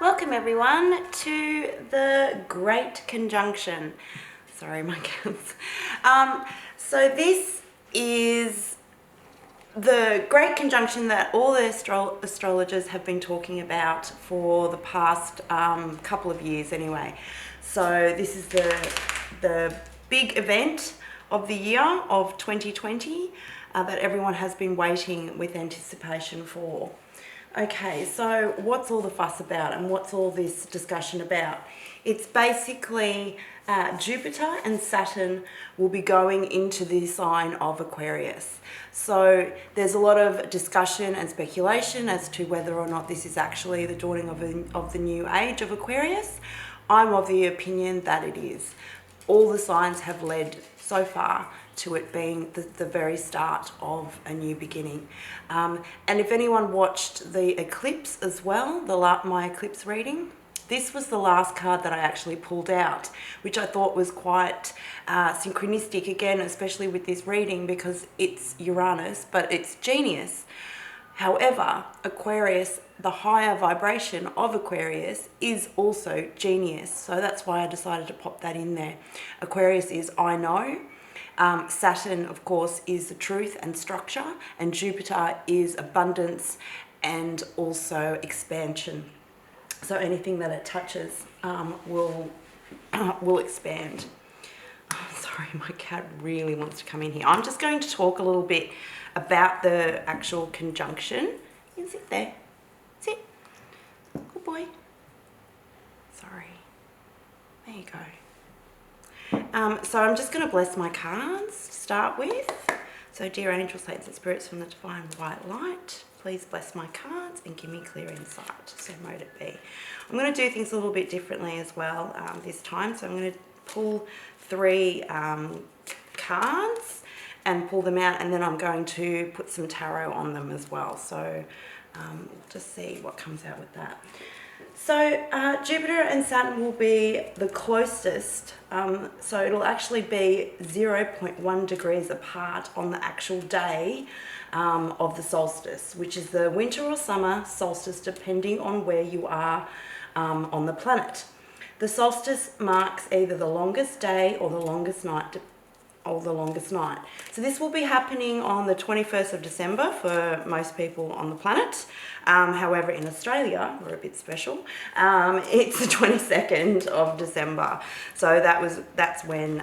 Welcome everyone to the Great Conjunction. Sorry, my cats. So this is the Great Conjunction that all the astrologers have been talking about for the past couple of years anyway. So this is the big event of the year of 2020 that everyone has been waiting with anticipation for. Okay, so what's all the fuss about and what's all this discussion about? It's basically Jupiter and Saturn will be going into the sign of Aquarius. So there's a lot of discussion and speculation as to whether or not this is actually the dawning of the new age of Aquarius. I'm of the opinion that it is. All the signs have led so far to it being the very start of a new beginning. And if anyone watched the eclipse as well, my eclipse reading, this was the last card that I actually pulled out, which I thought was quite synchronistic again, especially with this reading because it's Uranus, but it's genius. However, Aquarius, the higher vibration of Aquarius is also genius. So that's why I decided to pop that in there. Aquarius is I know. Saturn, of course, is the truth and structure, and Jupiter is abundance and also expansion. So anything that it touches will expand. Oh, sorry, my cat really wants to come in here. I'm just going to talk a little bit about the actual conjunction. You can sit there. Sit. Good boy. Sorry. There you go. So I'm just going to bless my cards to start with. So dear angels, saints and spirits from the divine white light, please bless my cards and give me clear insight. So mote it be. I'm going to do things a little bit differently as well this time. So I'm going to pull three cards and pull them out, and then I'm going to put some tarot on them as well. So we'll just see what comes out with that. So Jupiter and Saturn will be the closest, so it'll actually be 0.1 degrees apart on the actual day of the solstice, which is the winter or summer solstice depending on where you are on the planet. The solstice marks either the longest day or the longest night. So this will be happening on the 21st of December for most people on the planet. However, in Australia, we're a bit special. It's the 22nd of December. So that's when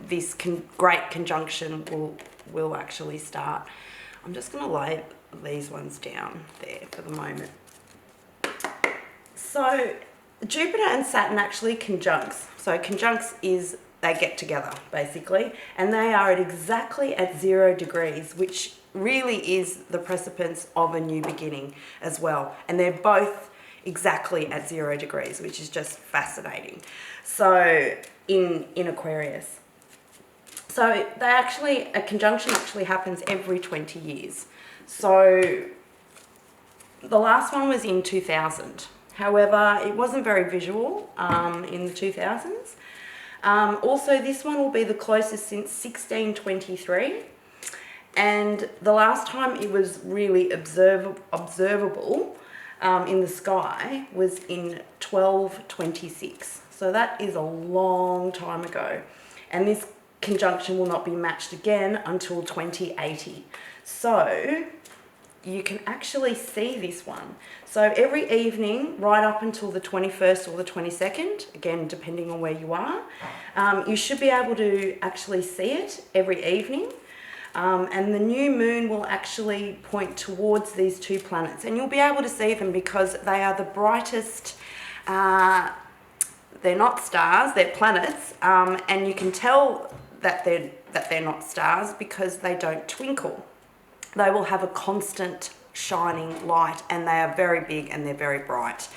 this great conjunction will actually start. I'm just going to lay these ones down there for the moment. So Jupiter and Saturn actually conjuncts. So conjuncts is they get together basically, and they are exactly at 0 degrees, which really is the precipice of a new beginning as well. And they're both exactly at 0 degrees, which is just fascinating. So in Aquarius. So a conjunction actually happens every 20 years. So the last one was in 2000. However, it wasn't very visual in the 2000s. Also, this one will be the closest since 1623, and the last time it was really observable in the sky was in 1226. So that is a long time ago, and this conjunction will not be matched again until 2080. So you can actually see this one. So every evening, right up until the 21st or the 22nd, again, depending on where you are, you should be able to actually see it every evening. And the new moon will actually point towards these two planets. And you'll be able to see them because they are the brightest, they're not stars, they're planets. And you can tell that they're not stars because they don't twinkle. They will have a constant shining light, and they are very big and they're very bright.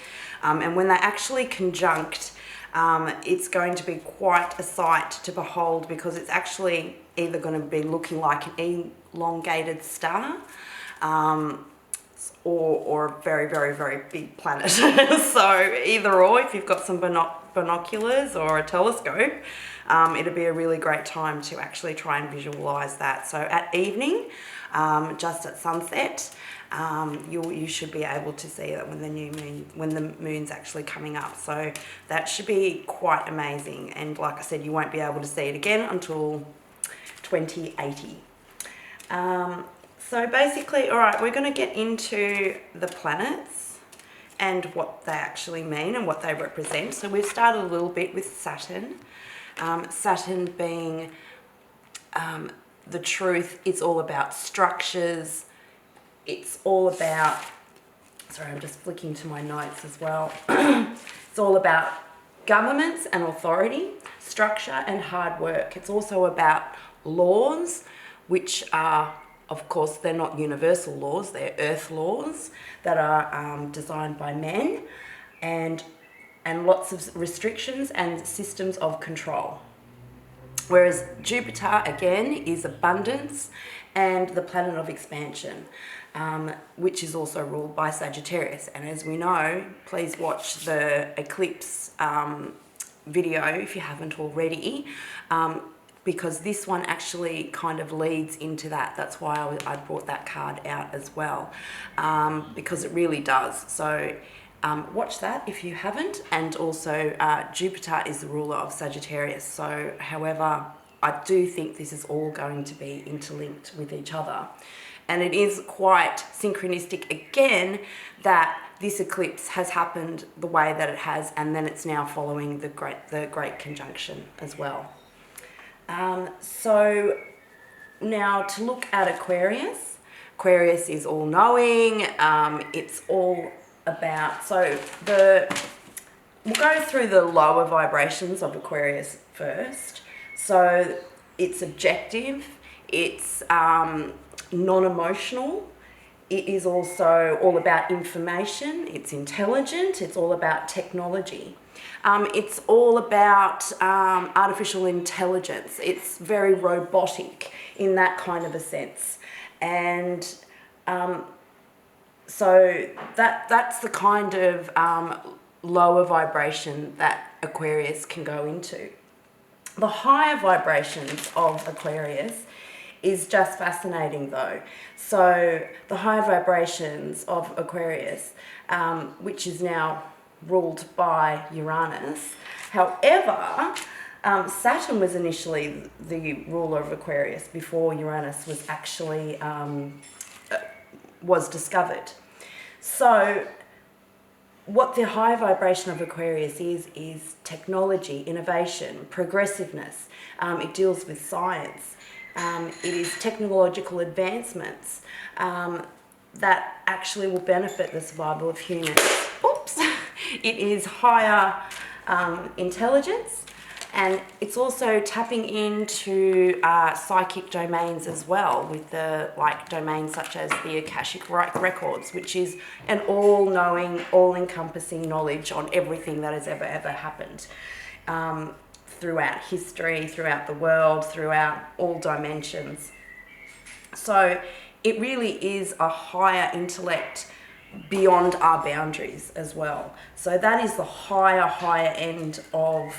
And when they actually conjunct, it's going to be quite a sight to behold because it's actually either going to be looking like an elongated star or a very, very, very big planet. So either or, if you've got some binoculars or a telescope, it'll be a really great time to actually try and visualize that. So at evening, just at sunset. You should be able to see that when the moon's actually coming up. So that should be quite amazing. And like I said, you won't be able to see it again until 2080. So basically, all right, we're going to get into the planets and what they actually mean and what they represent. So we've started a little bit with Saturn. Saturn being the truth. It's all about structures. It's all about, sorry, I'm just flicking to my notes as well. It's all about governments and authority, structure and hard work. It's also about laws, which are, of course, they're not universal laws, they're earth laws that are designed by men, and lots of restrictions and systems of control. Whereas Jupiter, again, is abundance and the planet of expansion, which is also ruled by Sagittarius. And as we know, please watch the eclipse video if you haven't already, because this one actually kind of leads into that. That's why I brought that card out as well, because it really does. So watch that if you haven't. And also Jupiter is the ruler of Sagittarius. So however, I do think this is all going to be interlinked with each other. And it is quite synchronistic again that this eclipse has happened the way that it has, and then it's now following the great conjunction as well. So now to look at Aquarius. Aquarius is all knowing. It's all about, so we'll go through the lower vibrations of Aquarius first. So it's objective, it's non-emotional, it is also all about information, it's intelligent, it's all about technology. It's all about artificial intelligence. It's very robotic in that kind of a sense. And so that's the kind of lower vibration that Aquarius can go into. The higher vibrations of Aquarius is just fascinating though. So the higher vibrations of Aquarius, which is now ruled by Uranus. However, Saturn was initially the ruler of Aquarius before Uranus was actually was discovered. So what the high vibration of Aquarius is technology, innovation, progressiveness. It deals with science. It is technological advancements that actually will benefit the survival of humans. Oops. It is higher intelligence, and it's also tapping into psychic domains as well, with the domains such as the Akashic records, which is an all-knowing, all-encompassing knowledge on everything that has ever happened throughout history, throughout the world, throughout all dimensions. So it really is a higher intellect beyond our boundaries as well. So that is the higher end of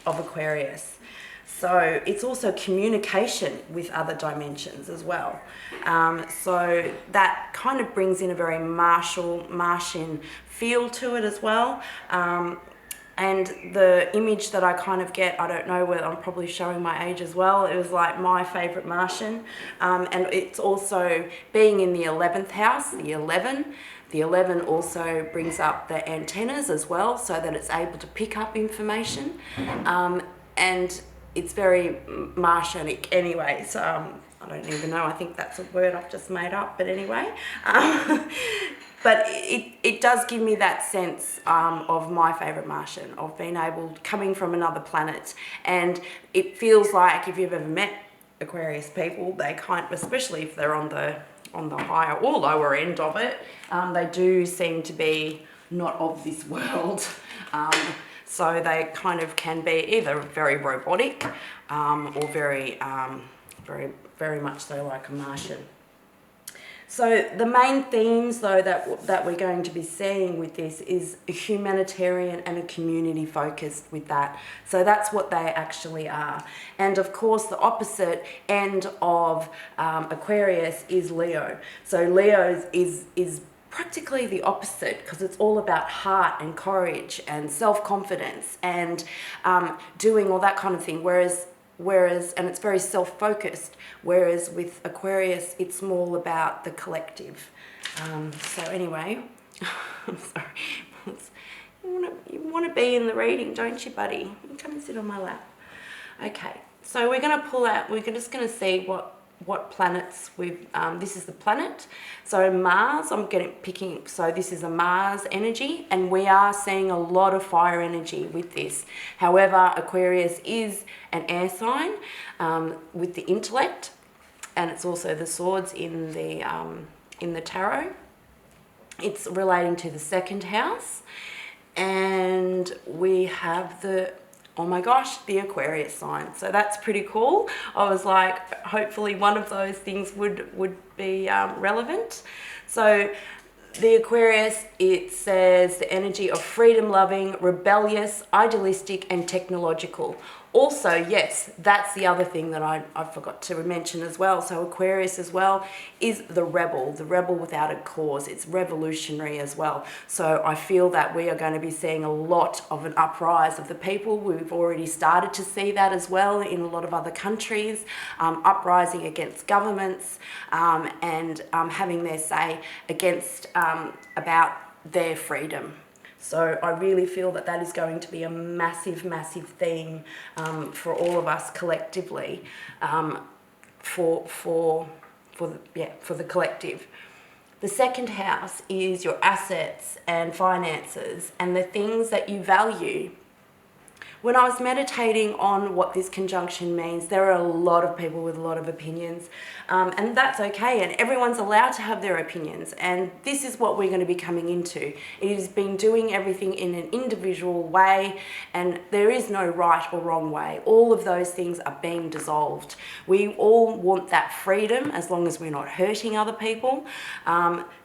Aquarius. So it's also communication with other dimensions as well. So that kind of brings in a very Martian feel to it as well. And the image that I kind of get, I don't know whether I'm probably showing my age as well, it was like my favourite Martian. And it's also being in the 11th house, the 11. The 11 also brings up the antennas as well, so that it's able to pick up information. And it's very Martianic anyway, so I don't even know, I think that's a word I've just made up, but anyway. But it does give me that sense of my favourite Martian, of being able, coming from another planet. And it feels like, if you've ever met Aquarius people, they kind of, especially if they're on the higher or lower end of it, they do seem to be not of this world. So they kind of can be either very robotic or very much so like a Martian. So the main themes, though, that we're going to be seeing with this is a humanitarian and a community focused with that. So that's what they actually are. And of course, the opposite end of Aquarius is Leo. So Leo is practically the opposite, because it's all about heart and courage and self-confidence and doing all that kind of thing. Whereas, and it's very self-focused, whereas with Aquarius, it's more about the collective. So anyway, I'm sorry. You want to be in the reading, don't you, buddy? Come and sit on my lap. Okay, so we're going to pull out, we're just going to see what planets we've, this is the planet. So Mars, picking, so this is a Mars energy, and we are seeing a lot of fire energy with this. However, Aquarius is an air sign with the intellect, and it's also the swords in the tarot. It's relating to the second house, and we have oh my gosh, the Aquarius sign. So that's pretty cool. I was like, hopefully one of those things would be relevant. So the Aquarius, it says the energy of freedom-loving, rebellious, idealistic, and technological. Also, yes, that's the other thing that I forgot to mention as well. So Aquarius as well is the rebel without a cause. It's revolutionary as well. So I feel that we are going to be seeing a lot of an uprise of the people. We've already started to see that as well in a lot of other countries, uprising against governments and having their say against about their freedom. So I really feel that is going to be a massive, massive theme for all of us collectively, for the collective. The second house is your assets and finances and the things that you value. When I was meditating on what this conjunction means, there are a lot of people with a lot of opinions, and that's okay, and everyone's allowed to have their opinions, and this is what we're going to be coming into. It has been doing everything in an individual way, and there is no right or wrong way. All of those things are being dissolved. We all want that freedom as long as we're not hurting other people.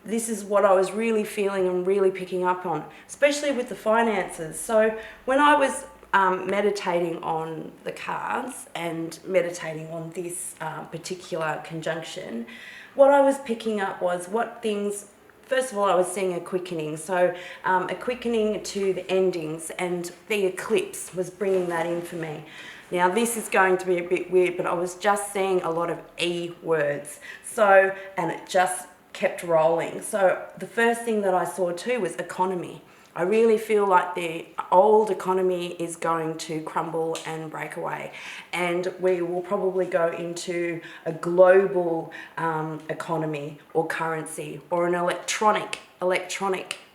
This is what I was really feeling and really picking up on, especially with the finances. So when I was meditating on the cards and meditating on this particular conjunction, what I was picking up was what things, first of all, I was seeing a quickening. So a quickening to the endings, and the eclipse was bringing that in for me. Now, this is going to be a bit weird, but I was just seeing a lot of E words. So, and it just kept rolling. So the first thing that I saw too was economy. I really feel like the old economy is going to crumble and break away, and we will probably go into a global economy or currency, or an electronic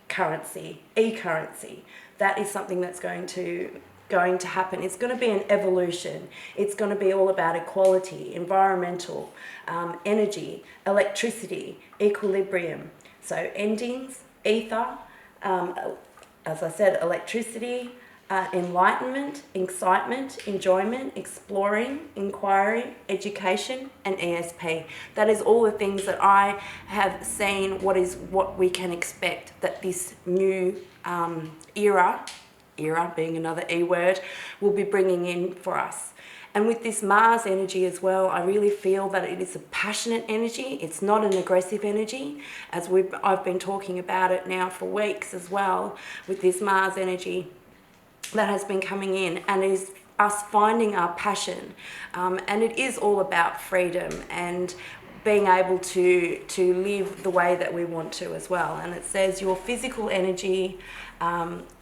currency, e-currency. That is something that's going to happen. It's going to be an evolution. It's going to be all about equality, environmental, energy, electricity, equilibrium. So endings, ether, as I said, electricity, enlightenment, excitement, enjoyment, exploring, inquiry, education, and ESP. That is all the things that I have seen, what we can expect that this new era being another E word, will be bringing in for us. And with this Mars energy as well, I really feel that it is a passionate energy. It's not an aggressive energy, as I've been talking about it now for weeks as well, with this Mars energy that has been coming in, and is us finding our passion. And it is all about freedom and being able to live the way that we want to as well. And it says your physical energy,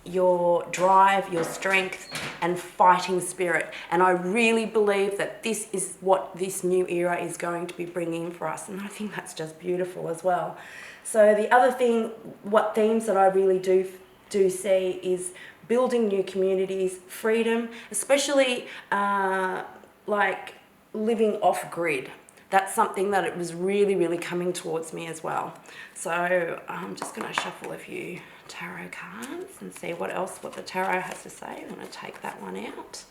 your drive, your strength, and fighting spirit. And I really believe that this is what this new era is going to be bringing for us. And I think that's just beautiful as well. So the other thing, what themes that I really do see is building new communities, freedom, especially like living off grid. That's something that it was really, really coming towards me as well. So I'm just going to shuffle a few tarot cards and see what the tarot has to say. I'm going to take that one out.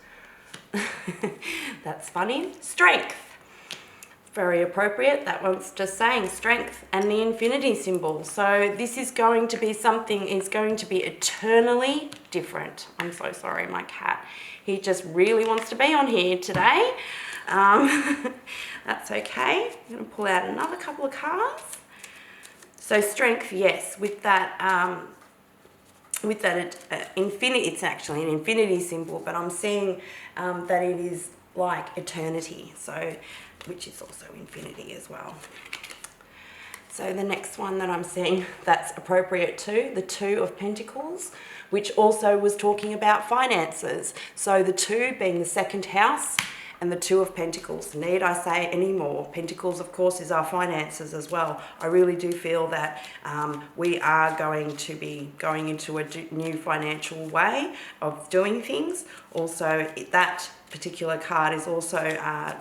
That's funny. Strength. very appropriate. That one's just saying strength and the infinity symbol. So this is going to be something, is going to be eternally different. I'm so sorry, my cat. He just really wants to be on here today. That's okay. I'm going to pull out another couple of cards. So strength, yes, with that infinity, it's actually an infinity symbol, but I'm seeing that it is like eternity, so which is also infinity as well. So the next one that I'm seeing that's appropriate too, the Two of Pentacles, which also was talking about finances. So the two being the second house and the Two of Pentacles. Need I say any more? Pentacles, of course, is our finances as well. I really do feel that we are going to be going into a new financial way of doing things. Also, that particular card is also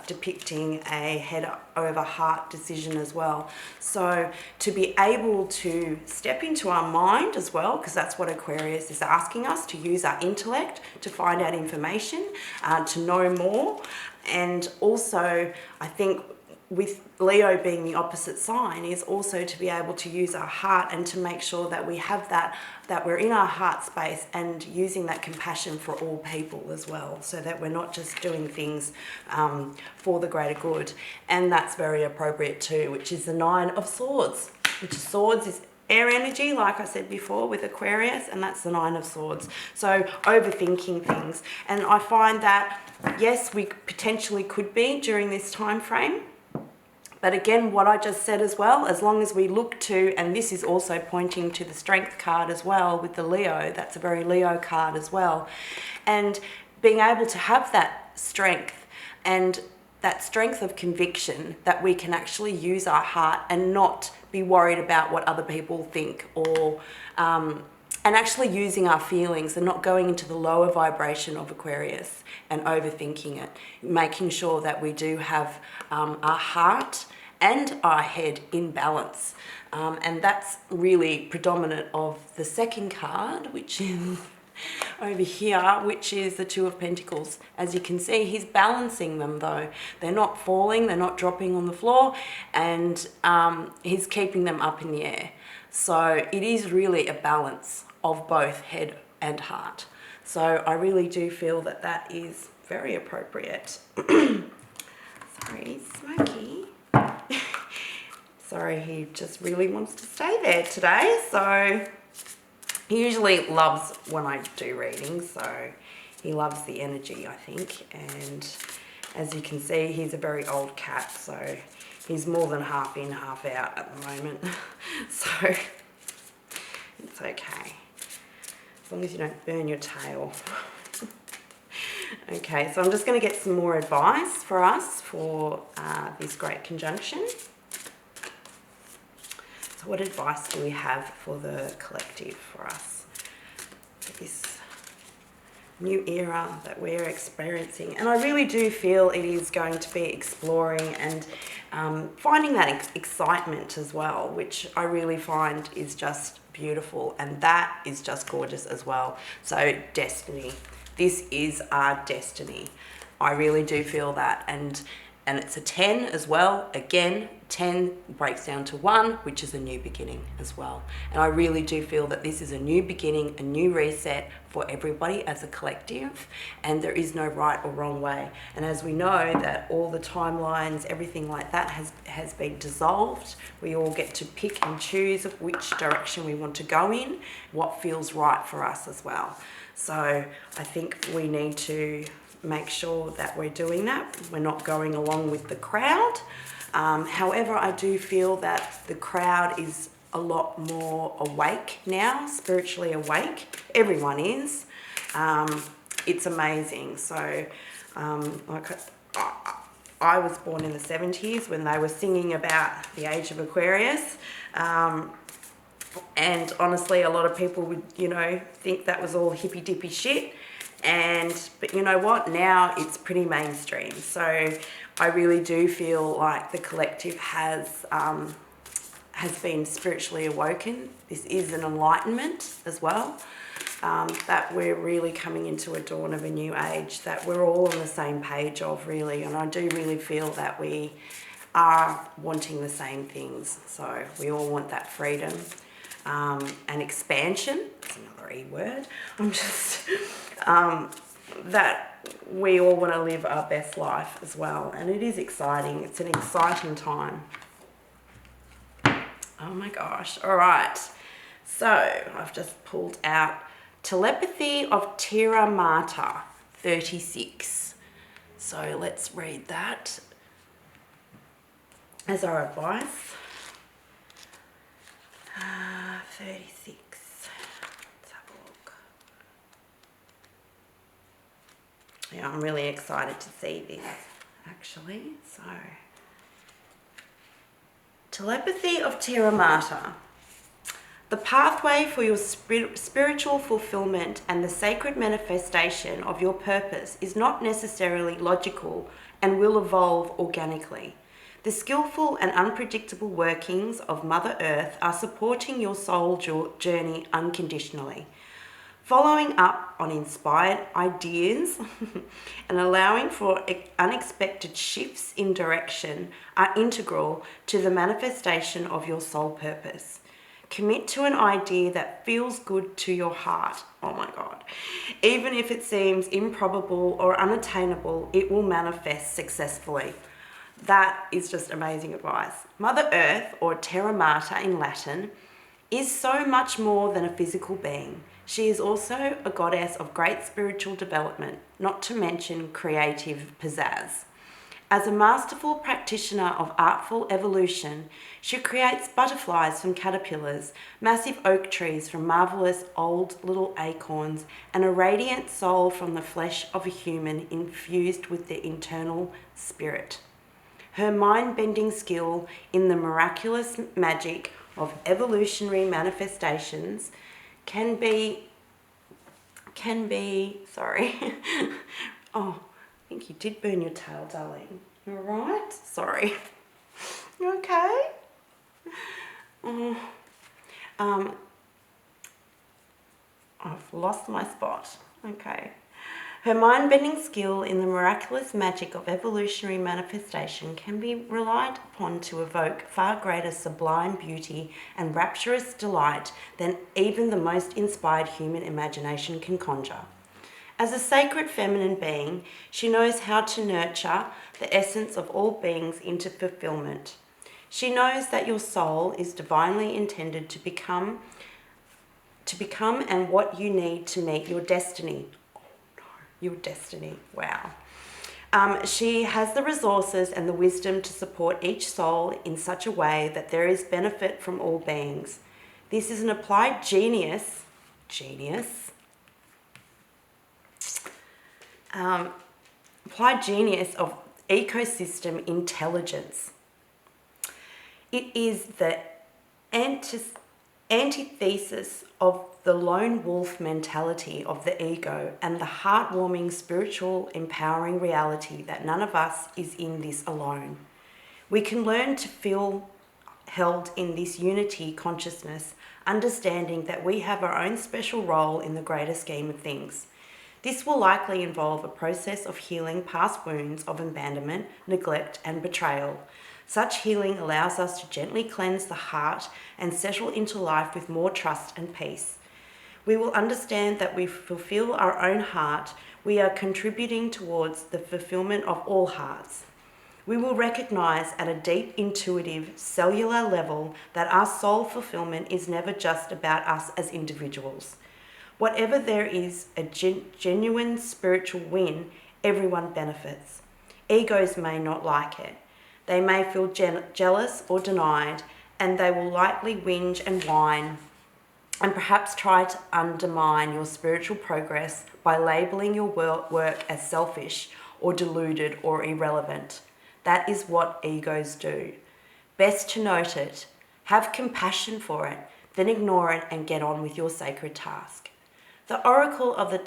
depicting a head over heart decision as well. So to be able to step into our mind as well, because that's what Aquarius is asking us, to use our intellect to find out information, to know more. And also, I think with Leo being the opposite sign, is also to be able to use our heart and to make sure that we have that we're in our heart space and using that compassion for all people as well, so that we're not just doing things for the greater good. And that's very appropriate too, which is the Nine of Swords, which is swords is air energy, like I said before with Aquarius, and that's the Nine of Swords. So overthinking things. And I find that, yes, we potentially could be during this time frame. But again, what I just said as well, as long as we look to, and this is also pointing to the Strength card as well with the Leo, that's a very Leo card as well. And being able to have that strength and that strength of conviction that we can actually use our heart and not be worried about what other people think, or and actually using our feelings and not going into the lower vibration of Aquarius and overthinking it, making sure that we do have our heart and our head in balance. And that's really predominant of the second card, which is over here, which is the Two of Pentacles. As you can see, he's balancing them though. They're not falling, they're not dropping on the floor, and he's keeping them up in the air. So it is really a balance of both head and heart. So I really do feel that that is very appropriate. Sorry, Smokey. Sorry, he just really wants to stay there today. So he usually loves when I do readings, so he loves the energy, I think. And as you can see, he's a very old cat, so he's more than half in, half out at the moment. So it's okay, as long as you don't burn your tail. Okay, so I'm just going to get some more advice for us for this great conjunction. So what advice do we have for the collective for us, for this new era that we're experiencing? And I really do feel it is going to be exploring and finding that excitement as well, which I really find is just beautiful, and that is just gorgeous as well. So destiny, this is our destiny. I really do feel that, and it's a 10 as well. Again, 10 breaks down to 1, which is a new beginning as well. And I really do feel that this is a new beginning, a new reset for everybody as a collective, and there is no right or wrong way. And as we know that all the timelines, everything like that has been dissolved, we all get to pick and choose which direction we want to go in, what feels right for us as well. So I think we need to make sure that we're doing that. We're not going along with the crowd. However, I do feel that the crowd is a lot more awake now, spiritually awake. Everyone is. It's amazing. So like I was born in the 70s when they were singing about the age of Aquarius. And honestly, a lot of people would, think that was all hippy dippy shit. But you know what? Now it's pretty mainstream. So I really do feel like the collective has been spiritually awoken. This is an enlightenment as well. That we're really coming into a dawn of a new age that we're all on the same page of, really. And I do really feel that we are wanting the same things. So we all want that freedom and expansion. That's another E word. I'm just that we all want to live our best life as well, and it is exciting. It's an exciting time. Oh my gosh. All right. So I've just pulled out Telepathy of Terra Mater 36. So let's read that as our advice. 36. Let's have a look. Yeah, I'm really excited to see this, actually. So, Telepathy of Terra Mater. The pathway for your spiritual fulfillment and the sacred manifestation of your purpose is not necessarily logical and will evolve organically. The skillful and unpredictable workings of Mother Earth are supporting your soul journey unconditionally. Following up on inspired ideas and allowing for unexpected shifts in direction are integral to the manifestation of your soul purpose. Commit to an idea that feels good to your heart. Oh my God. Even if it seems improbable or unattainable, it will manifest successfully. That is just amazing advice. Mother Earth, or Terra Mater in Latin, is so much more than a physical being. She is also a goddess of great spiritual development, not to mention creative pizzazz. As a masterful practitioner of artful evolution, she creates butterflies from caterpillars, massive oak trees from marvelous old little acorns, and a radiant soul from the flesh of a human infused with the internal spirit. Her mind-bending skill in the miraculous magic of evolutionary manifestations can be, sorry. Oh, I think you did burn your tail, darling. You all right? Sorry. You okay? I've lost my spot. Okay. Her mind-bending skill in the miraculous magic of evolutionary manifestation can be relied upon to evoke far greater sublime beauty and rapturous delight than even the most inspired human imagination can conjure. As a sacred feminine being, she knows how to nurture the essence of all beings into fulfillment. She knows that your soul is divinely intended to become and what you need to meet your destiny. Your destiny. Wow. She has the resources and the wisdom to support each soul in such a way that there is benefit from all beings. This is an applied genius. Applied genius of ecosystem intelligence. It is the antithesis of the lone wolf mentality of the ego and the heartwarming, spiritual, empowering reality that none of us is in this alone. We can learn to feel held in this unity consciousness, understanding that we have our own special role in the greater scheme of things. This will likely involve a process of healing past wounds of abandonment, neglect, and betrayal. Such healing allows us to gently cleanse the heart and settle into life with more trust and peace. We will understand that we fulfill our own heart. We are contributing towards the fulfillment of all hearts. We will recognize at a deep, intuitive, cellular level that our soul fulfillment is never just about us as individuals. Whatever there is a genuine spiritual win, everyone benefits. Egos may not like it. They may feel jealous or denied, and they will likely whinge and whine and perhaps try to undermine your spiritual progress by labeling your work as selfish or deluded or irrelevant. That is what egos do. Best to note it, have compassion for it, then ignore it and get on with your sacred task. The oracle of the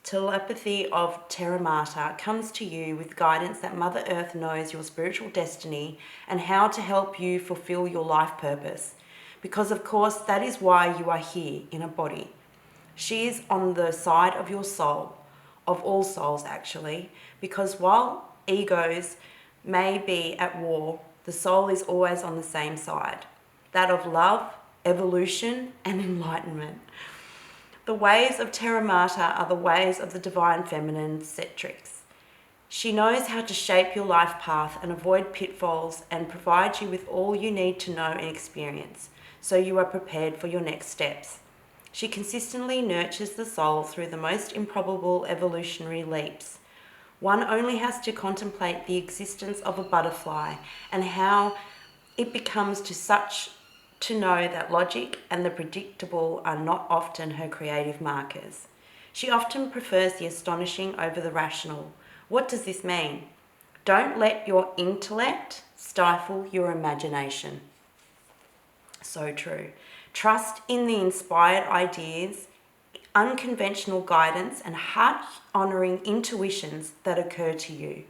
telepathy of Terra Mater comes to you with guidance that Mother Earth knows your spiritual destiny and how to help you fulfill your life purpose. Because of course, that is why you are here in a body. She is on the side of your soul, of all souls actually, because while egos may be at war, the soul is always on the same side, that of love, evolution, and enlightenment. The ways of Terra Mater are the ways of the divine feminine Setrix. She knows how to shape your life path and avoid pitfalls and provide you with all you need to know and experience, so you are prepared for your next steps. She consistently nurtures the soul through the most improbable evolutionary leaps. One only has to contemplate the existence of a butterfly and how it becomes to know that logic and the predictable are not often her creative markers. She often prefers the astonishing over the rational. What does this mean? Don't let your intellect stifle your imagination. So true. Trust in the inspired ideas, unconventional guidance, and heart-honouring intuitions that occur to you.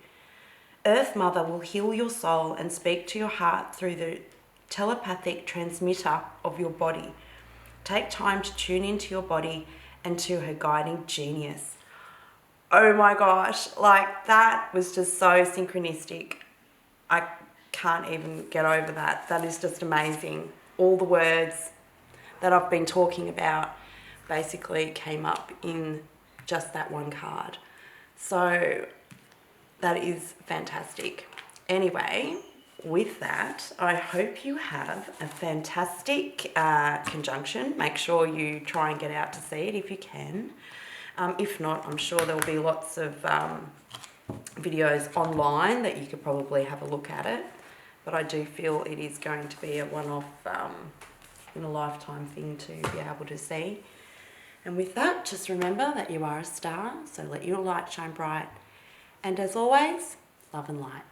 Earth Mother will heal your soul and speak to your heart through the telepathic transmitter of your body. Take time to tune into your body and to her guiding genius. Oh my gosh, like that was just so synchronistic. I can't even get over that. That is just amazing. All the words that I've been talking about basically came up in just that one card. So that is fantastic. Anyway, with that, I hope you have a fantastic conjunction. Make sure you try and get out to see it if you can. If not, I'm sure there'll be lots of videos online that you could probably have a look at it. But I do feel it is going to be a one-off in a lifetime thing to be able to see. And with that, just remember that you are a star, so let your light shine bright. And as always, love and light.